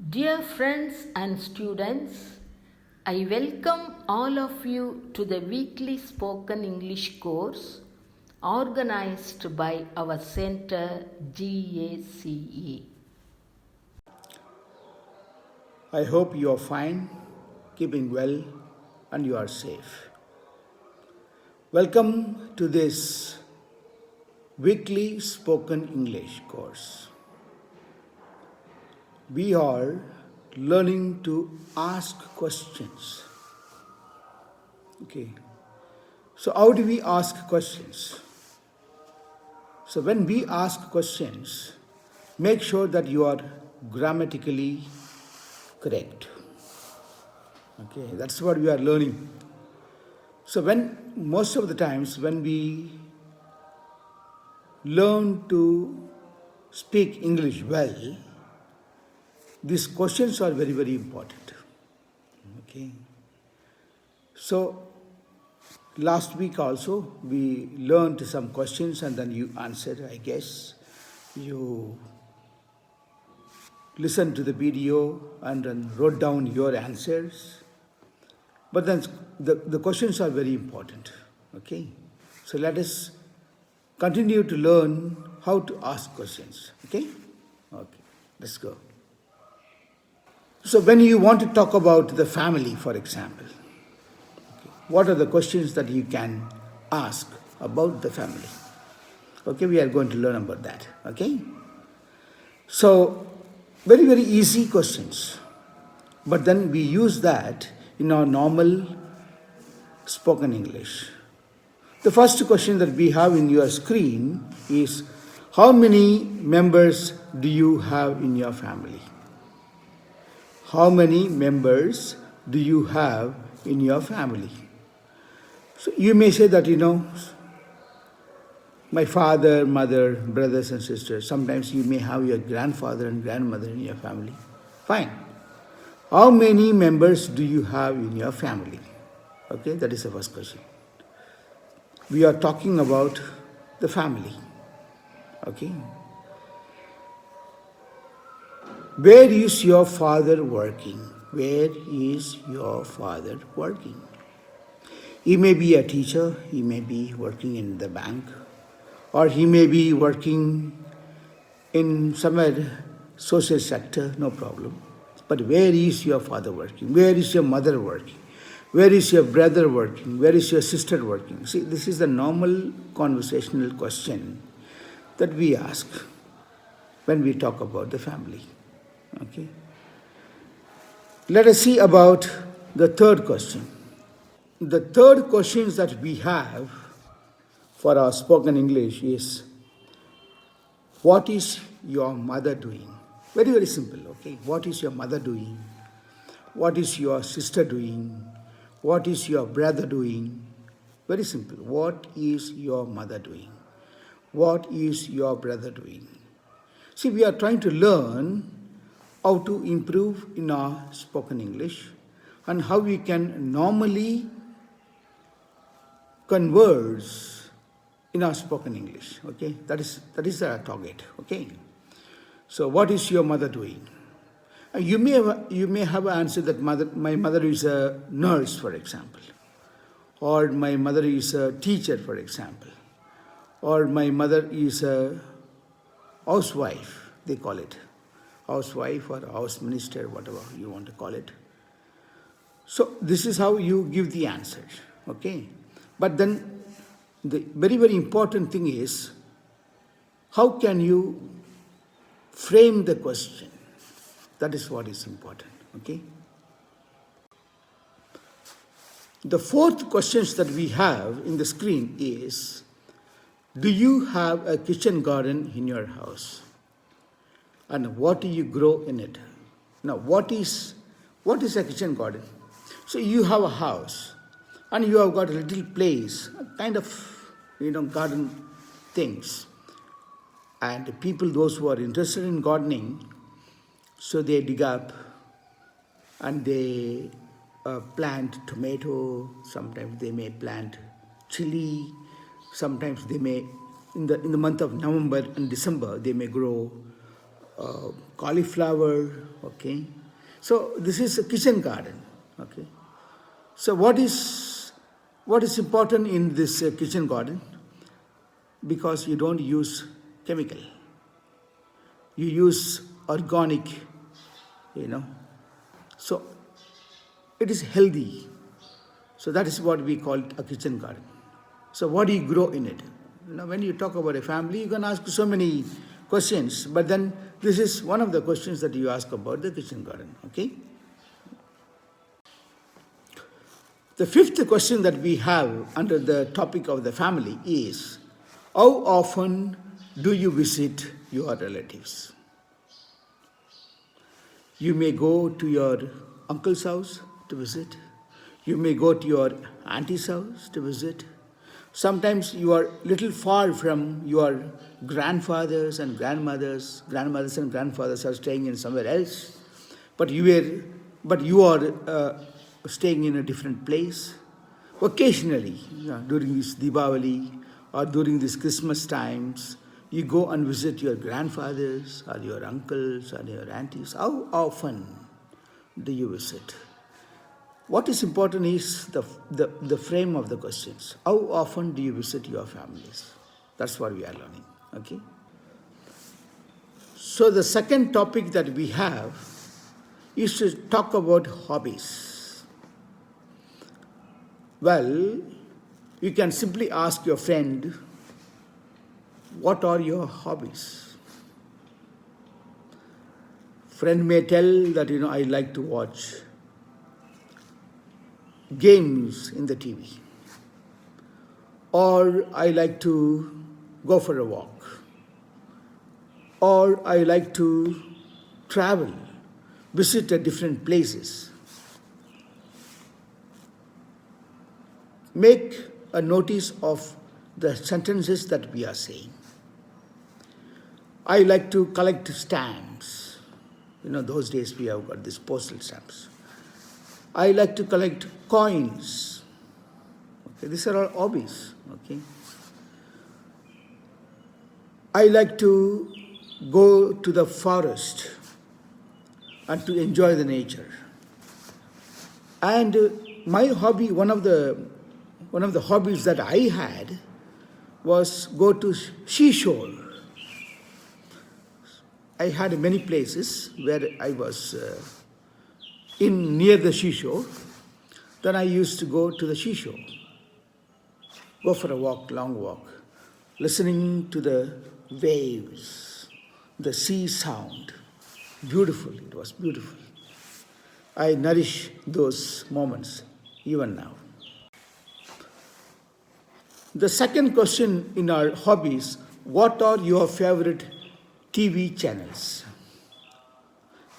Dear friends and students, I welcome all of you to the weekly spoken English course organized by our center GACE. I hope you are fine, keeping well, and you are safe. Welcome to this weekly spoken English course. We are learning to ask questions. Okay. So, how do we ask questions? So, when we ask questions, make sure that you are grammatically correct. Okay, that's what we are learning. So when most of the times when we learn to speak English well, these questions are very, very important. Okay. So last week also we learned some questions and then you answered, I guess. You listened to the video and then wrote down your answers. But then the questions are very important. Okay. So let us continue to learn how to ask questions. Okay? Okay. Let's go. So when you want to talk about the family, for example, okay, what are the questions that you can ask about the family? Okay, we are going to learn about that. Okay? So very, very easy questions. But then we use that in our normal spoken English. The first question that we have in your screen is, how many members do you have in your family? How many members do you have in your family? So you may say that, my father, mother, brothers and sisters. Sometimes you may have your grandfather and grandmother in your family. Fine. How many members do you have in your family? Okay, that is the first question. We are talking about the family. Okay. Where is your father working? Where is your father working? He may be a teacher, he may be working in the bank, or he may be working in somewhere social sector, no problem. But where is your father working? Where is your mother working? Where is your brother working? Where is your sister working? See, this is the normal conversational question that we ask when we talk about the family. Okay? Let us see about the third question. The third question that we have for our spoken English is, what is your mother doing? Very, very simple, okay? What is your mother doing? What is your sister doing? What is your brother doing? Very simple. What is your mother doing? What is your brother doing? See, we are trying to learn how to improve in our spoken English and how we can normally converse in our spoken English. Okay, that is our target. Okay, so what is your mother doing? You may have answered that my mother is a nurse, for example, or my mother is a teacher, for example, or my mother is a housewife. They call it housewife or house minister, whatever you want to call it. So this is how you give the answer. Okay, but then the very, very important thing is, how can you frame the question? That is what is important. Okay. The fourth questions that we have in the screen is, do you have a kitchen garden in your house? And what do you grow in it? Now, what is a kitchen garden? So you have a house and you have got a little place, kind of, garden things. And people, those who are interested in gardening, so they dig up and they plant tomato, sometimes they may plant chili, sometimes they may, in the month of November and December, they may grow cauliflower, okay. So this is a kitchen garden, okay. So what is important in this kitchen garden? Because you don't use chemical, you use organic, so it is healthy. So that is what we call a kitchen garden. So what do you grow in it? When you talk about a family, you can ask so many questions, but then this is one of the questions that you ask about the kitchen garden, okay? The fifth question that we have under the topic of the family is, how often do you visit your relatives? You may go to your uncle's house to visit. You may go to your auntie's house to visit. Sometimes you are little far from your grandfathers and grandmothers. Grandmothers and grandfathers are staying in somewhere else, but you are staying in a different place. Occasionally, during this Diwali or during these Christmas times, you go and visit your grandfathers or your uncles or your aunties. How often do you visit? What is important is the frame of the questions. How often do you visit your families? That's what we are learning, okay? So the second topic that we have is to talk about hobbies. Well, you can simply ask your friend, what are your hobbies? Friend may tell that, I like to watch games in the TV, or I like to go for a walk, or I like to travel, visit different places. Make a notice of the sentences that we are saying. I like to collect stamps. Those days we have got these postal stamps. I like to collect coins. Okay, these are all hobbies. Okay. I like to go to the forest and to enjoy the nature. And my hobby, one of the hobbies that I had was go to seashore. I had many places where I was near the seashore. Then I used to go to the seashore, go for a walk, long walk, listening to the waves, the sea sound. Beautiful, it was beautiful. I nourish those moments even now. The second question in our hobbies, what are your favorite TV channels?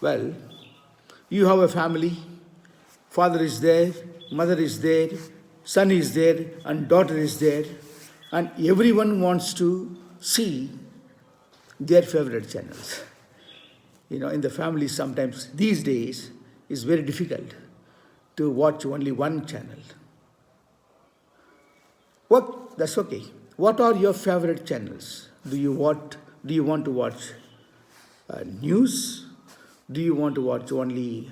Well, you have a family, father is there, mother is there, son is there, and daughter is there, and everyone wants to see their favorite channels. In the family sometimes these days it's very difficult to watch only one channel. That's okay. What are your favorite channels? Do you want to watch news? Do you want to watch only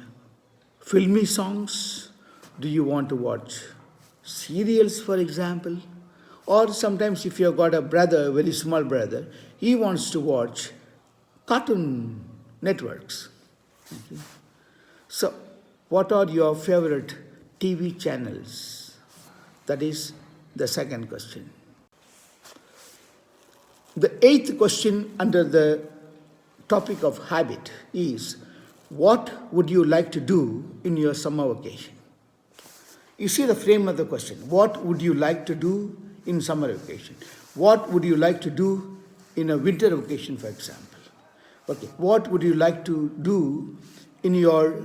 filmy songs? Do you want to watch serials, for example? Or sometimes if you've got a brother, a very small brother, he wants to watch cartoon networks. Okay. So, what are your favorite TV channels? That is the second question. The eighth question under the topic of habit is, what would you like to do in your summer vacation? You see the frame of the question. What would you like to do in summer vacation? What would you like to do in a winter vacation, for example? Okay. What would you like to do in your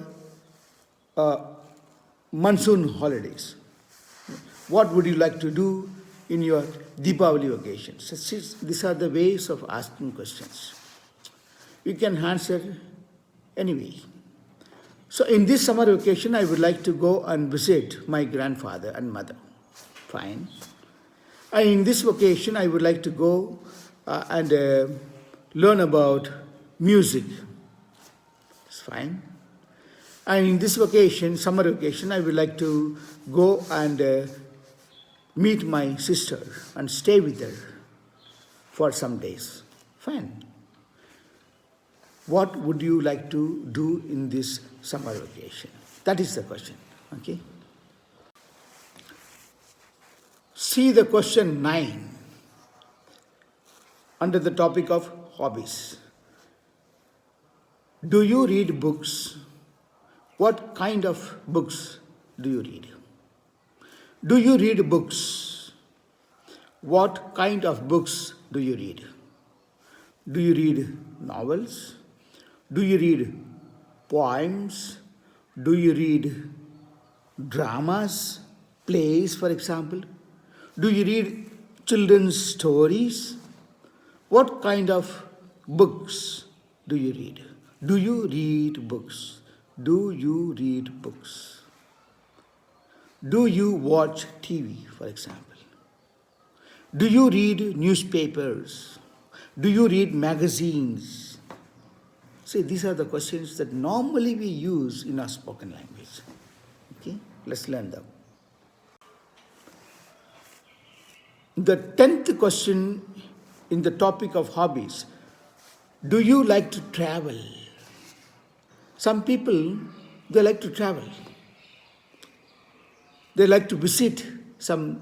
monsoon holidays? What would you like to do in your Deepavali vacations? These are the ways of asking questions. You can answer anyway. So in this summer vacation, I would like to go and visit my grandfather and mother. Fine. And in this vacation, I would like to go and learn about music. It's fine. And in this vacation, summer vacation, I would like to go and meet my sister and stay with her for some days. Fine. What would you like to do in this summer vacation? That is the question. Okay. See the question 9 under the topic of hobbies. Do you read books? What kind of books do you read? Do you read books? What kind of books do you read? Do you read novels? Do you read poems? Do you read dramas, plays, for example? Do you read children's stories? What kind of books do you read? Do you read books? Do you read books? Do you watch TV, for example? Do you read newspapers? Do you read magazines? See, these are the questions that normally we use in our spoken language. Okay, let's learn them. The 10th question in the topic of hobbies. Do you like to travel? Some people, they like to travel. They like to visit some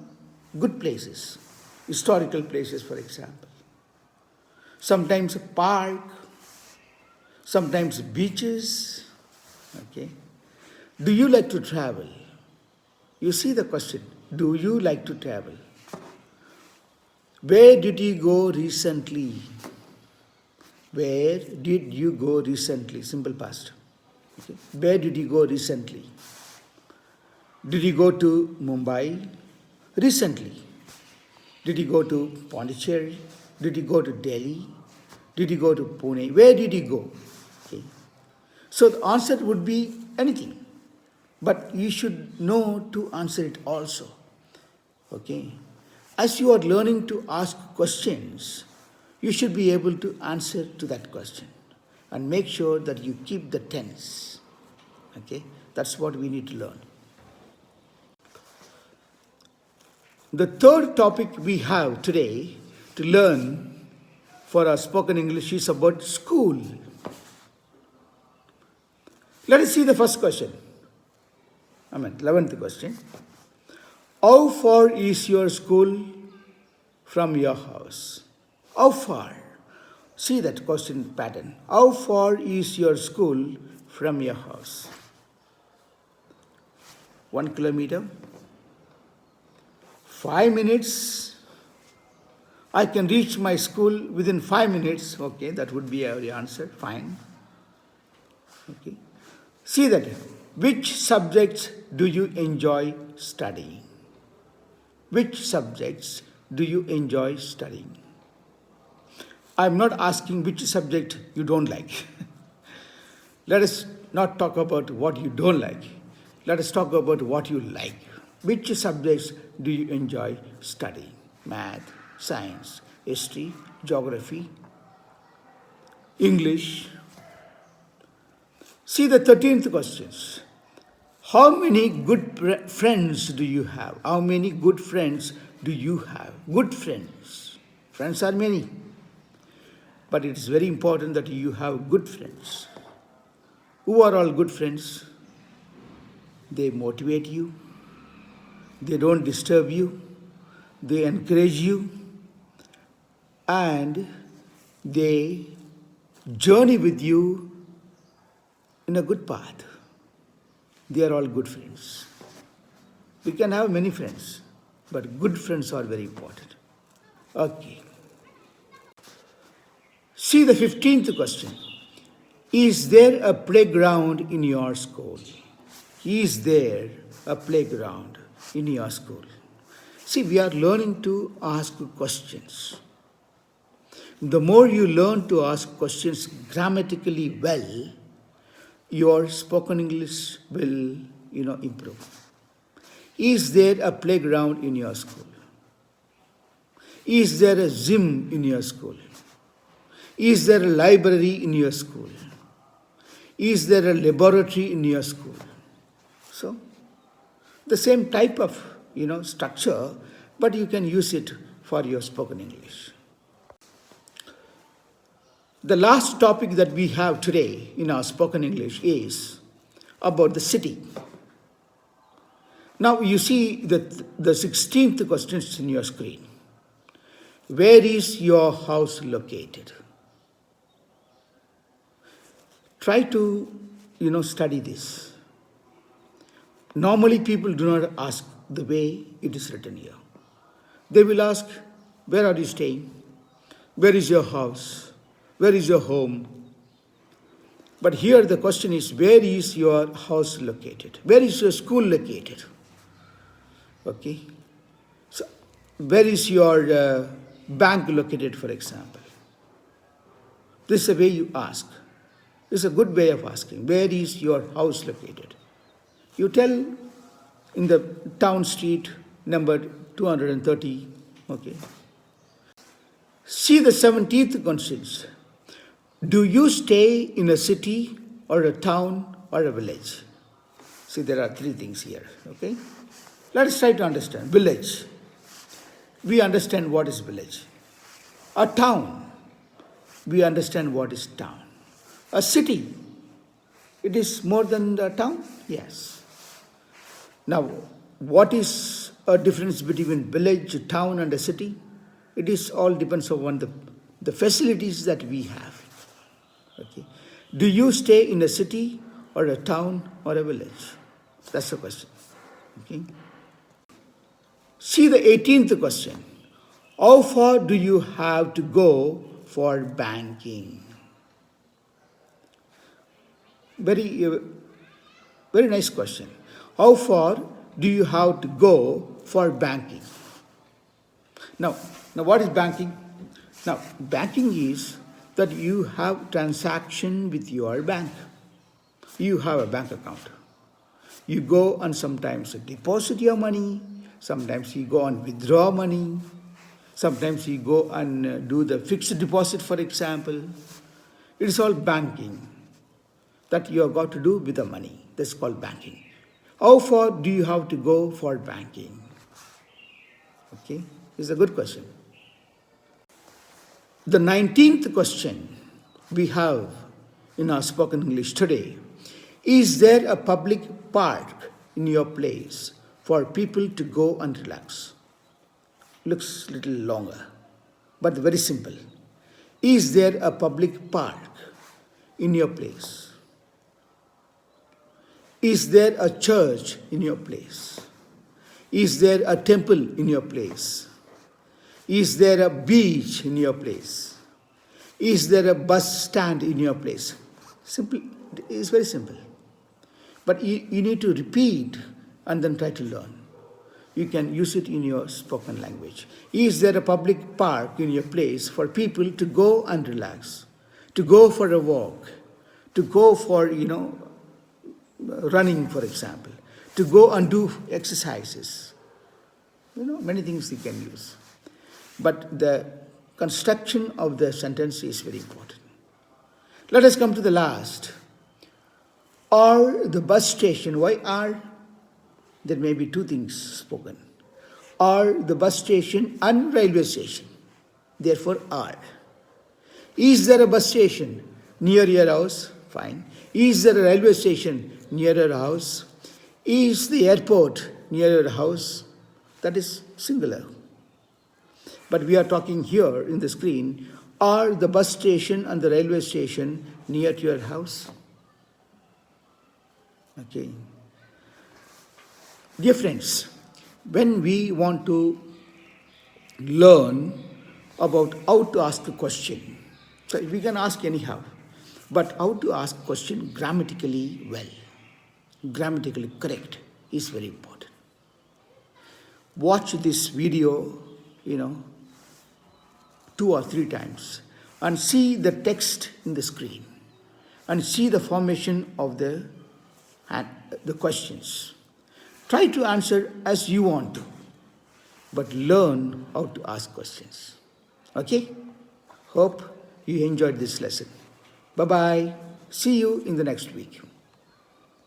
good places, historical places, for example. Sometimes a park, sometimes beaches. Okay. Do you like to travel? You see the question. Do you like to travel? Where did you go recently? Where did you go recently? Simple past. Okay. Where did you go recently? Did you go to Mumbai recently? Did you go to Pondicherry? Did you go to Delhi? Did you go to Pune? Where did you go? Okay. So the answer would be anything. But you should know to answer it also. Okay. As you are learning to ask questions, you should be able to answer to that question. And make sure that you keep the tense. Okay. That's what we need to learn. The third topic we have today to learn for our spoken English is about school. Let us see the first question. 11th question. How far is your school from your house? How far? See that question pattern. How far is your school from your house? 1 kilometer? 5 minutes? I can reach my school within 5 minutes. Okay, that would be our answer. Fine. Okay. See that. Which subjects do you enjoy studying? Which subjects do you enjoy studying? I'm not asking which subject you don't like. Let us not talk about what you don't like. Let us talk about what you like. Which subjects do you enjoy studying? Math, science, history, geography, English. See the 13th questions. How many good friends do you have? How many good friends do you have? Good friends. Friends are many. But it is very important that you have good friends. Who are all good friends? They motivate you. They don't disturb you. They encourage you. And they journey with you in a good path. They are all good friends. We can have many friends, but good friends are very important. Okay. See the 15th question. Is there a playground in your school? Is there a playground in your school? See, we are learning to ask questions. The more you learn to ask questions grammatically well, your spoken English will, improve. Is there a playground in your school? Is there a gym in your school? Is there a library in your school? Is there a laboratory in your school? So, the same type of, structure, but you can use it for your spoken English. The last topic that we have today in our spoken English is about the city. Now you see the 16th question in your screen. Where is your house located? Try to, study this. Normally people do not ask the way it is written here. They will ask, where are you staying? Where is your house? Where is your home? But here the question is, where is your house located? Where is your school located? Okay. So, where is your bank located, for example? This is the way you ask. This is a good way of asking. Where is your house located? You tell in the town street number 230. Okay. See the 17th question. Do you stay in a city or a town or a village? See, there are three things here. Okay. Let us try to understand. Village. We understand what is village. A town. We understand what is town. A city. It is more than a town? Yes. Now, what is a difference between village, a town and a city? It is all depends on the facilities that we have. Okay. Do you stay in a city or a town or a village? That's the question. Okay. See the 18th question. How far do you have to go for banking? Very nice question. How far do you have to go for banking? Now what is banking? Now, banking is that you have transaction with your bank. You have a bank account. You go and sometimes deposit your money. Sometimes you go and withdraw money. Sometimes you go and do the fixed deposit, for example. It is all banking that you have got to do with the money. That's called banking. How far do you have to go for banking? Okay, this is a good question. The 19th question we have in our spoken English today. Is there a public park in your place for people to go and relax? Looks a little longer, but very simple. Is there a public park in your place? Is there a church in your place? Is there a temple in your place? Is there a beach in your place? Is there a bus stand in your place? Simple. It's very simple. But you need to repeat and then try to learn. You can use it in your spoken language. Is there a public park in your place for people to go and relax, to go for a walk, to go for, running, for example, to go and do exercises? Many things you can use. But the construction of the sentence is very important. Let us come to the last. Are the bus station, why are? There may be two things spoken. Are the bus station and railway station? Therefore, are. Is there a bus station near your house? Fine. Is there a railway station near your house? Is the airport near your house? That is singular. But we are talking here in the screen, are the bus station and the railway station near to your house? Okay. Dear friends, when we want to learn about how to ask a question, so we can ask anyhow, but how to ask a question grammatically well, grammatically correct is very important. Watch this video, 2 or 3 times and see the text in the screen and see the formation of the questions. Try to answer as you want to, but learn how to ask questions. Okay? Hope you enjoyed this lesson. Bye bye. See you in the next week.